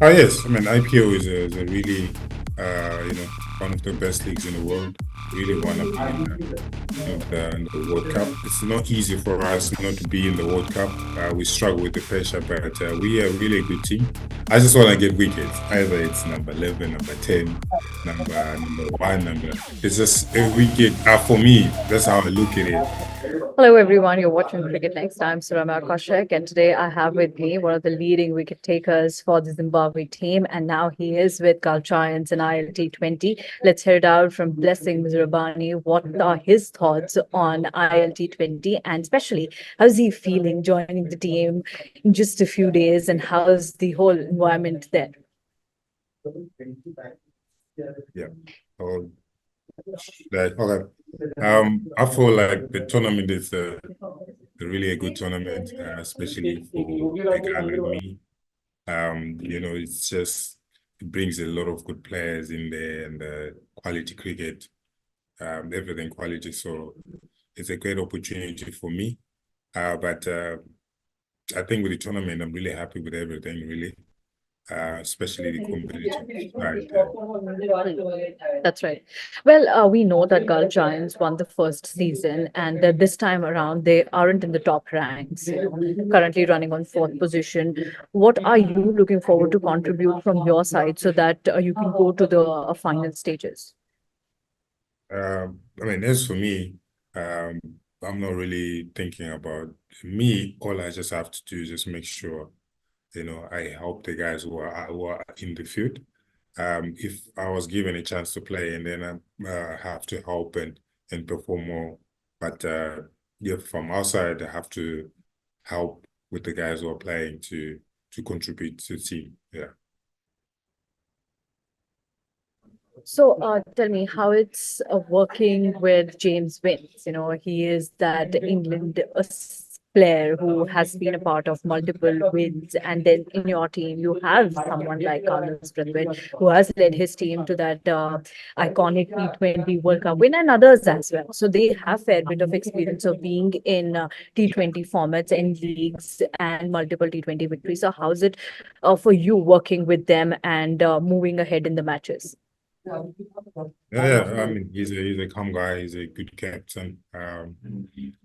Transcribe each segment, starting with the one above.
Oh yes, I mean IPO is a really one of the best leagues in the world. Really want to be in the World Cup. It's not easy for us not to be in the World Cup. We struggle with the pressure, but we are really a good team. I just want to get wickets. Either it's number 11, number 10, number one, number. It's just a wicket. For me, that's how I look at it. Hello, everyone. You're watching Cricket Next. I'm Surama Kaushik, and today I have with me one of the leading wicket takers for the Zimbabwe team, and now he is with Gulf Giants in ILT20. Let's hear it out from Blessing Muzarabani. What are his thoughts on ILT20, and especially how's he feeling joining the team in just a few days, and how's the whole environment there? Yeah. Oh, okay. I feel like the tournament is really a good tournament, especially for a guy like me. It's just it brings a lot of good players in there and quality cricket, everything quality. So it's a great opportunity for me. But I think with the tournament, I'm really happy with everything, really, especially the competitive side. That's right. Well, we know that Gulf Giants won the first season, and this time around they aren't in the top ranks. Currently running on fourth position. What are you looking forward to contribute from your side so that you can go to the final stages? I mean, as for me, um, I'm not really thinking about me. All I just have to do is just make sure, I help the guys who are in the field. If I was given a chance to play and then I have to help and perform more, but yeah, from outside, I have to help with the guys who are playing to contribute to the team. Yeah. So, tell me how it's working with James Wins. He is that England player who has been a part of multiple wins, and then in your team you have someone like Carlos Brithwaite who has led his team to that iconic T20 World Cup win, and others as well. So they have fair bit of experience of being in T20 formats and leagues and multiple T20 victories. So, how's it for you working with them and moving ahead in the matches? Yeah, I mean, he's a calm guy. He's a good captain.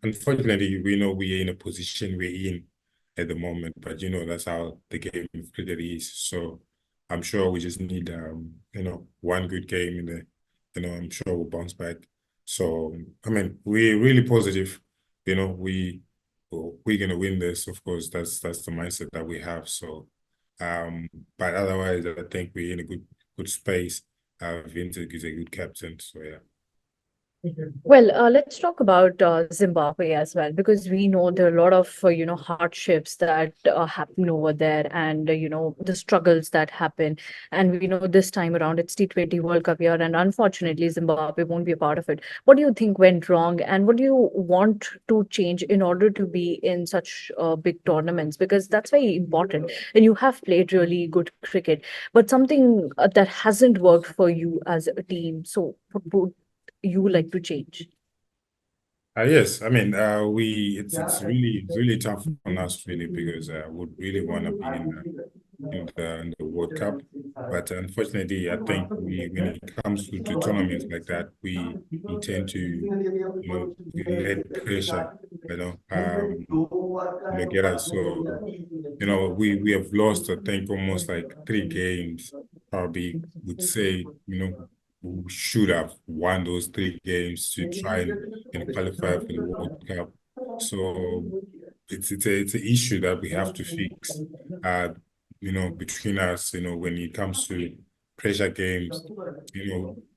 Unfortunately, we know we're in a position we're in at the moment, but that's how the game of cricket is. So I'm sure we just need one good game in the, I'm sure we'll bounce back. So I mean, we're really positive. We're gonna win this. Of course, that's the mindset that we have. So, but otherwise, I think we're in a good space. Vincent is a good captain, so yeah. Well, let's talk about Zimbabwe as well, because we know there are a lot of hardships that happen over there, and the struggles that happen. And we know this time around it's T20 World Cup year, and unfortunately Zimbabwe won't be a part of it. What do you think went wrong, and what do you want to change in order to be in such big tournaments? Because that's very important, and you have played really good cricket, but something that hasn't worked for you as a team. So, what would you like to change? Yes, I mean, it's really tough on us really because we really want to be in the World Cup, but unfortunately, I think when it comes to tournaments like that, we tend to we let pressure get us. So we have lost, I think, almost like 3 games. Probably would say we should have won those 3 games to try and qualify for the World Cup. So it's an issue that we have to fix. Between us, when it comes to pressure games,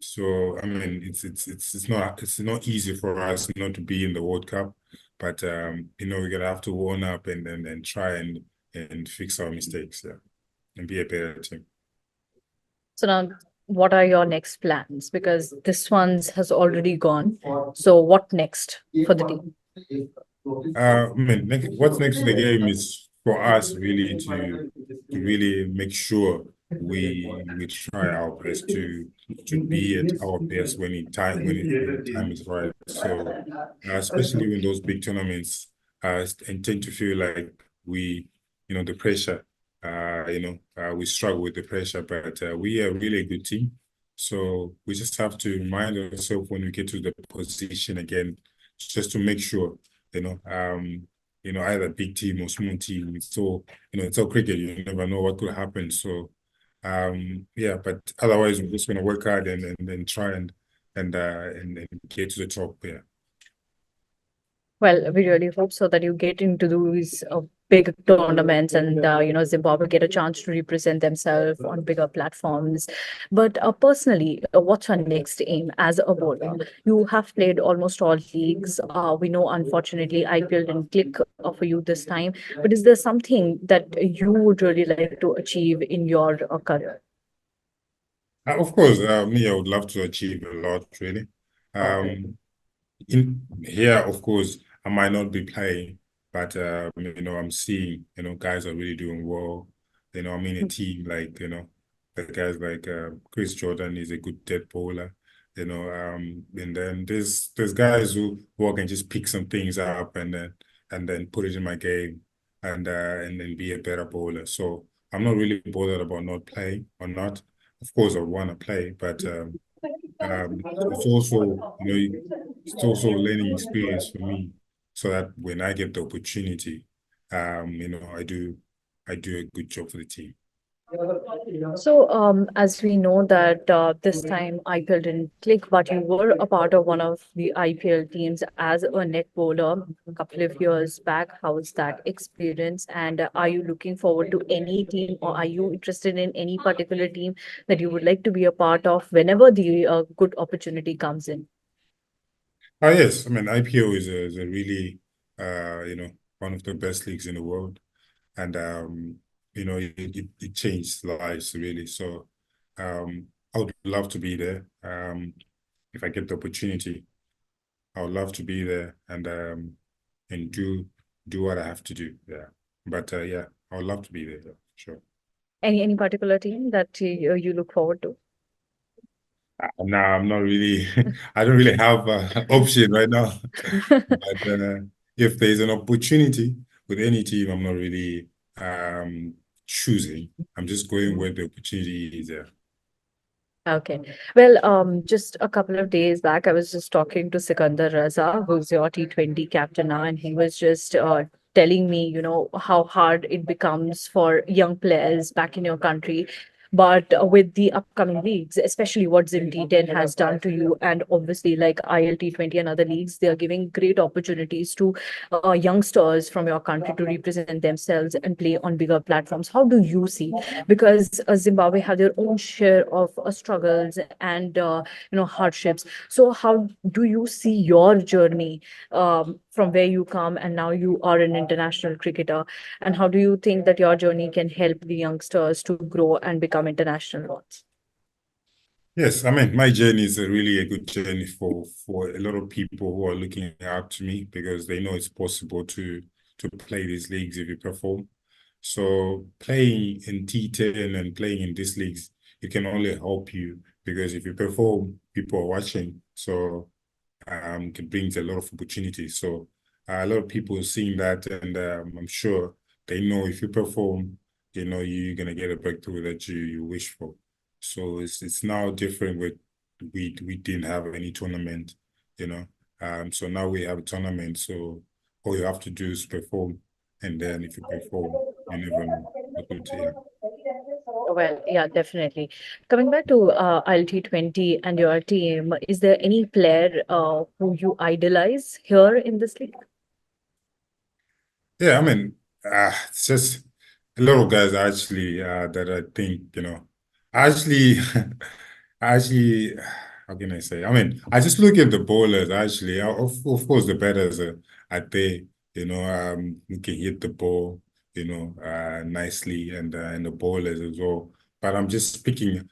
So I mean, it's not easy for us not to be in the World Cup, but we're gonna have to own up and try and fix our mistakes, yeah, and be a better team. So now, what are your next plans? Because this one's has already gone. So what next for the team? I mean, what's next in the game is for us really to really make sure we try our best to be at our best when the time is right. So especially when those big tournaments, I tend to feel like the pressure we struggle with the pressure, but we are really a good team. So we just have to remind ourselves when we get to the position again, just to make sure, either big team or small team. It's all cricket. You never know what could happen. So, but otherwise we're just gonna work hard and try and get to the top. Yeah. Well, we really hope so that you get into those big tournaments and Zimbabwe get a chance to represent themselves on bigger platforms. But personally, what's our next aim as a bowler? You have played almost all leagues. We know, unfortunately, IPL didn't click for you this time. But is there something that you would really like to achieve in your career? Of course, me, I would love to achieve a lot, really. Um, in here, of course, I might not be playing, but I'm seeing, guys are really doing well. I'm in a team like, the guys like Chris Jordan is a good dead bowler, and then there's guys who I can just pick some things up and then put it in my game and then be a better bowler. So I'm not really bothered about not playing or not. Of course, I want to play, but it's also, it's also a learning experience for me, so that when I get the opportunity, I do a good job for the team. So, as we know that this time IPL didn't click, but you were a part of one of the IPL teams as a net bowler a couple of years back. How was that experience? And are you looking forward to any team, or are you interested in any particular team that you would like to be a part of whenever the good opportunity comes in? Yes, I mean IPO is a really one of the best leagues in the world, and it changed lives really. So I would love to be there. If I get the opportunity, I would love to be there and do what I have to do. Yeah. But yeah, I would love to be there, yeah, sure. Any particular team that you look forward to? No, I'm not really, I don't really have an option right now. But if there's an opportunity with any team, I'm not really choosing. I'm just going where the opportunity is there. Okay. Well, just a couple of days back, I was just talking to Sikandar Raza, who's your T20 captain now, and he was just telling me, how hard it becomes for young players back in your country. But with the upcoming leagues, especially what Zim T10 has done to you, and obviously like ILT20 and other leagues, they are giving great opportunities to youngsters from your country to represent themselves and play on bigger platforms. How do you see? Because Zimbabwe have their own share of struggles and hardships. So how do you see your journey from where you come and now you are an international cricketer? And how do you think that your journey can help the youngsters to grow and become international ones? Yes, I mean, my journey is really a good journey for a lot of people who are looking up to me because they know it's possible to play these leagues if you perform. So playing in T10 and playing in these leagues, it can only help you because if you perform, people are watching. So it brings a lot of opportunities. So a lot of people are seeing that, and I'm sure they know if you perform, you're gonna get a breakthrough that you wish for. So it's now different with we didn't have any tournament, you know. So now we have a tournament. So all you have to do is perform, and then if you perform, you never know what will take. Well, yeah, definitely. Coming back to ILT20 and your team, is there any player who you idolize here in this league? Yeah, I mean, it's just a lot of guys actually that I think, actually, actually, how can I say? I mean, I just look at the bowlers actually. Of course, the batters are there, who can hit the ball, nicely, and the bowlers as well. But I'm just picking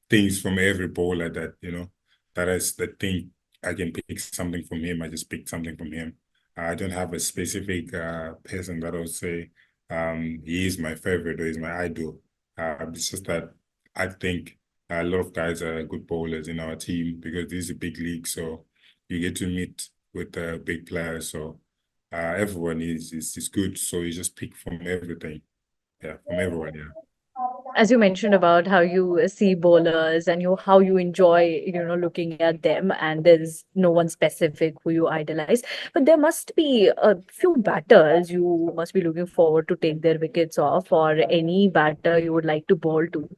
things from every bowler that, that think I can pick something from him. I just pick something from him. I don't have a specific person that I would say he is my favorite or he's my idol. It's just that I think a lot of guys are good bowlers in our team because this is a big league, so you get to meet with big players. So everyone is good, so you just pick from everything. from everyone. Yeah. As you mentioned about how you see bowlers and how you enjoy, looking at them, and there's no one specific who you idolize, but there must be a few batters you must be looking forward to take their wickets off, or any batter you would like to bowl to.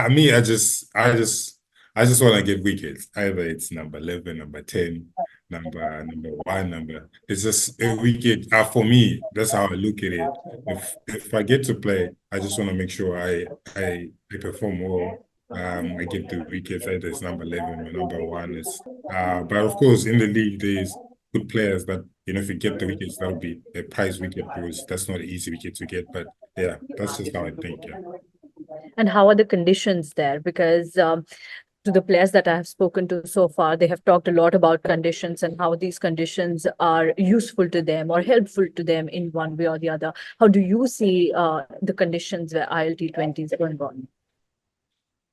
Me, I just want to get wickets. Either it's number 11, number 10, number one, It's just a wicket. For me, that's how I look at it. If I get to play, I just want to make sure I perform well. I get the wickets. Either it's number 11 or number one. But of course, in the league, there's good players that if you get the wickets, that'll be a prize wicket because that's not an easy wicket to get. But yeah, that's just how I think. Yeah. And how are the conditions there? Because to the players that I have spoken to so far, they have talked a lot about conditions and how these conditions are useful to them or helpful to them in one way or the other. How do you see the conditions where ILT20 is going on?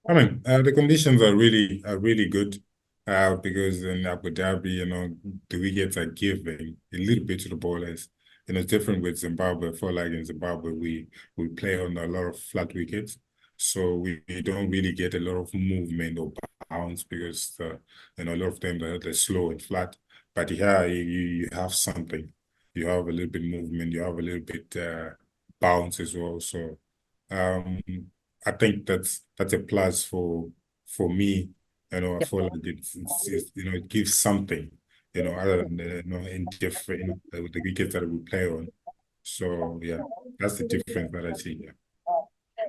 I mean, the conditions are really good because in Abu Dhabi, the wickets are giving a little bit to the bowlers. It's different with Zimbabwe. I feel like in Zimbabwe we play on a lot of flat wickets, so we don't really get a lot of movement or bounce because a lot of them they're slow and flat. But here you have something. You have a little bit movement. You have a little bit bounce as well. So. Um, I think that's a plus for me. I Yep. feel like it gives something, other than in different, the wickets that we play on. So yeah, that's the difference that I see. Yeah.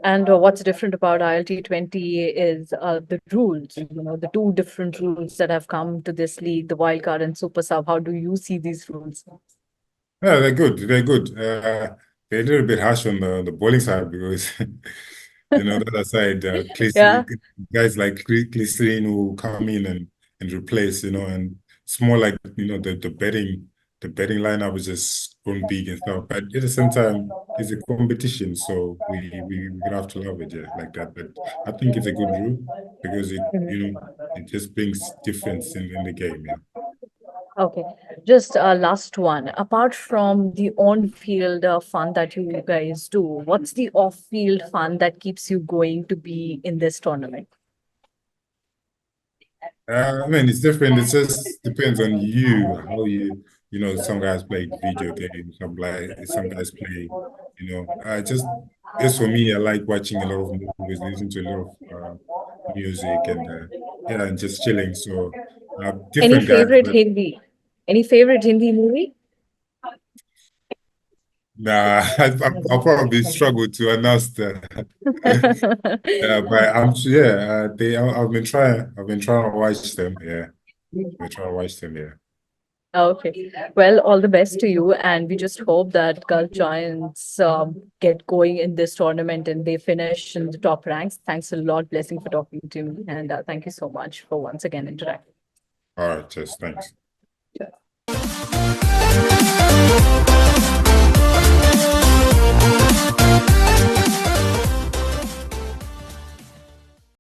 And what's different about ILT20 is the rules, the two different rules that have come to this league, the wild card and super sub. How do you see these rules? Yeah, they're good. They're good. They're a little bit harsh on the bowling side because the other side, Yeah. guys like Glycerin who come in and replace, and it's more like the betting lineup is just grown big and stuff. But at the same time, it's a competition, so we gonna have to love it, yeah, like that. But I think it's a good rule because it just brings difference in the game, yeah. Okay, just last one. Apart from the on-field fun that you guys do, what's the off-field fun that keeps you going to be in this tournament? I mean, it's different. It just depends on you, how some guys play video games, some guys play, just for me, I like watching a lot of movies, listening to a lot of music yeah, and just chilling. So, Any different guys, favorite but Hindi? Any favorite Hindi movie? nah, I'll probably struggle to announce that. But yeah, I've been trying to watch them. Yeah, we try to watch them. Yeah. Okay. Well, all the best to you. And we just hope that Gulf Giants get going in this tournament and they finish in the top ranks. Thanks a lot, Blessing, for talking to me. And thank you so much for once again interacting. All right, just thanks.